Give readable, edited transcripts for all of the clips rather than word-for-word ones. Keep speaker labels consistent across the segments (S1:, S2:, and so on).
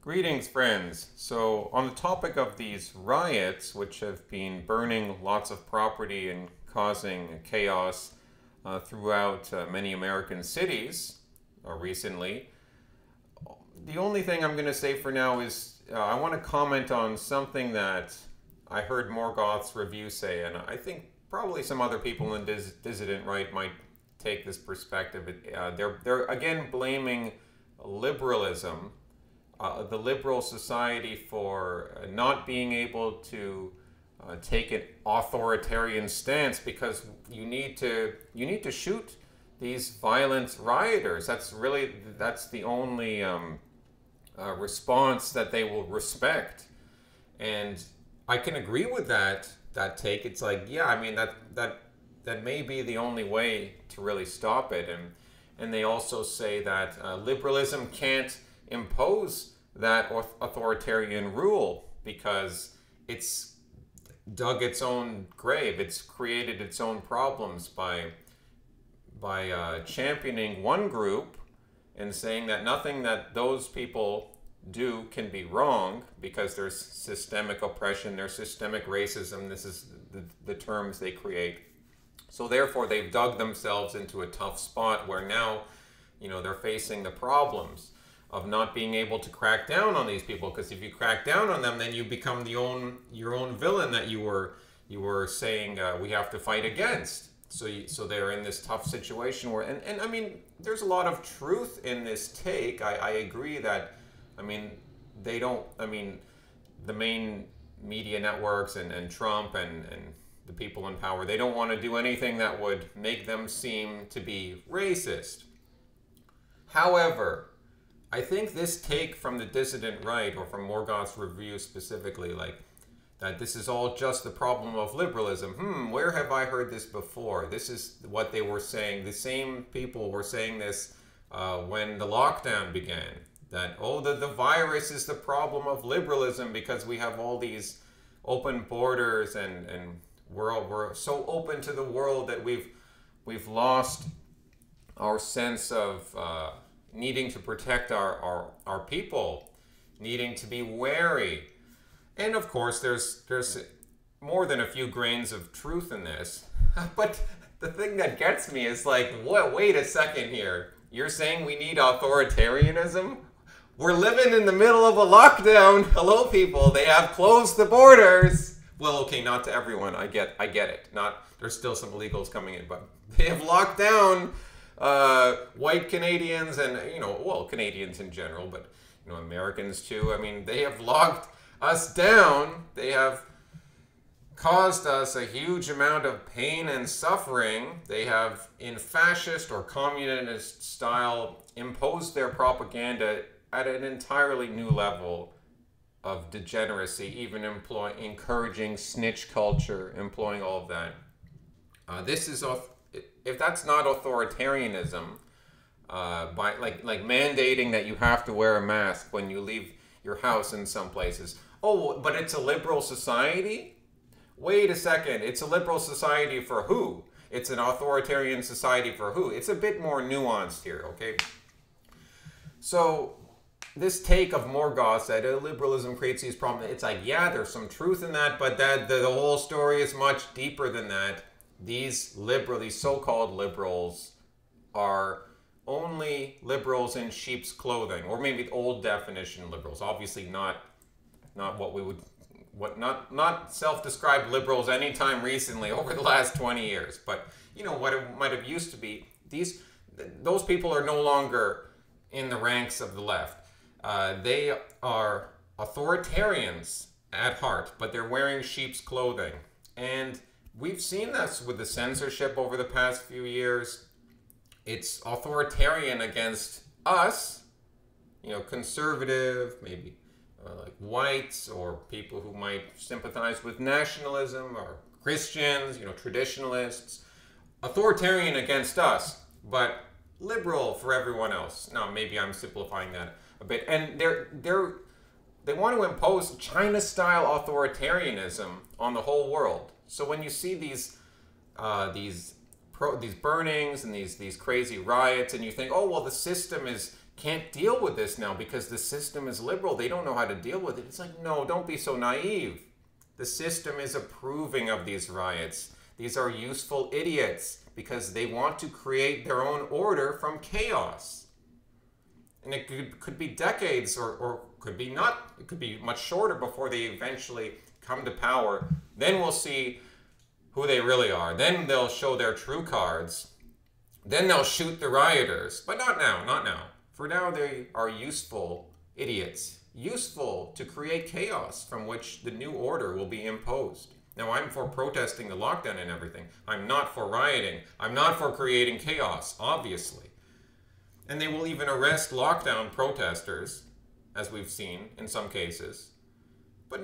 S1: Greetings, friends. So, on the topic of these riots, which have been burning lots of property and causing chaos throughout many American cities recently, the only thing I'm going to say for now is I want to comment on something that I heard Morgoth's review say, and I think probably some other people in dissident right might take this perspective. They're again blaming liberalism, the liberal society, for not being able to take an authoritarian stance because you need to shoot these violent rioters. That's the only response that they will respect, and I can agree with that take. It's like, yeah, I mean that may be the only way to really stop it, and they also say that liberalism can't impose that authoritarian rule because it's dug its own grave. It's created its own problems by championing one group and saying that nothing that those people do can be wrong because there's systemic oppression, there's systemic racism. This is the terms they create. So therefore, they've dug themselves into a tough spot where now, they're facing the problems of not being able to crack down on these people, because if you crack down on them, then you become your own villain that you were saying we have to fight against. So they're in this tough situation where, and I mean, there's a lot of truth in this take. I agree that, I mean, they don't, I mean, the main media networks and Trump and the people in power, they don't want to do anything that would make them seem to be racist. However, I think this take from the dissident right, or from Morgoth's review specifically, like, that this is all just the problem of liberalism. Where have I heard this before? This is what they were saying. The same people were saying this when the lockdown began. That, the virus is the problem of liberalism because we have all these open borders and we're so open to the world that we've lost our sense of needing to protect our people, needing to be wary. And of course, there's more than a few grains of truth in this. But the thing that gets me is like, what? Wait a second here. You're saying we need authoritarianism? We're living in the middle of a lockdown. Hello, people. They have closed the borders. Well, okay, not to everyone. I get it. There's still some illegals coming in, but they have locked down white Canadians and, Canadians in general, but, Americans too. I mean, they have locked us down. They have caused us a huge amount of pain and suffering. They have, in fascist or communist style, imposed their propaganda at an entirely new level of degeneracy, even encouraging snitch culture, employing all of that. If that's not authoritarianism, by like mandating that you have to wear a mask when you leave your house in some places. Oh, but it's a liberal society? Wait a second, it's a liberal society for who? It's an authoritarian society for who? It's a bit more nuanced here, okay? So, this take of Morgoth that liberalism creates these problems, it's like, yeah, there's some truth in that, but the whole story is much deeper than that. These so-called liberals are only liberals in sheep's clothing, or maybe old definition liberals. Obviously not not self-described liberals anytime recently over the last 20 years. But what it might have used to be. Those people are no longer in the ranks of the left. They are authoritarians at heart, but they're wearing sheep's clothing. And we've seen this with the censorship over the past few years. It's authoritarian against us, conservative, maybe like whites, or people who might sympathize with nationalism, or Christians, traditionalists. Authoritarian against us, but liberal for everyone else. Now, maybe I'm simplifying that a bit. And they want to impose China-style authoritarianism on the whole world. So when you see these burnings and these crazy riots, and you think, oh well, the system is can't deal with this now because the system is liberal. They don't know how to deal with it. It's like, no, don't be so naive. The system is approving of these riots. These are useful idiots because they want to create their own order from chaos. And it could be decades or could be not. It could be much shorter before they eventually come to power. Then we'll see who they really are. Then they'll show their true cards. Then they'll shoot the rioters. But not now, not now. For now, they are useful idiots. Useful to create chaos from which the new order will be imposed. Now, I'm for protesting the lockdown and everything. I'm not for rioting. I'm not for creating chaos, obviously. And they will even arrest lockdown protesters, as we've seen in some cases, but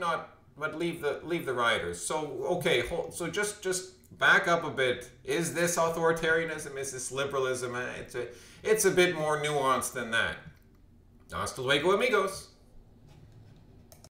S1: leave the rioters. So okay, so just back up a bit. Is this authoritarianism? Is this liberalism? It's a bit more nuanced than that. Hasta luego, amigos.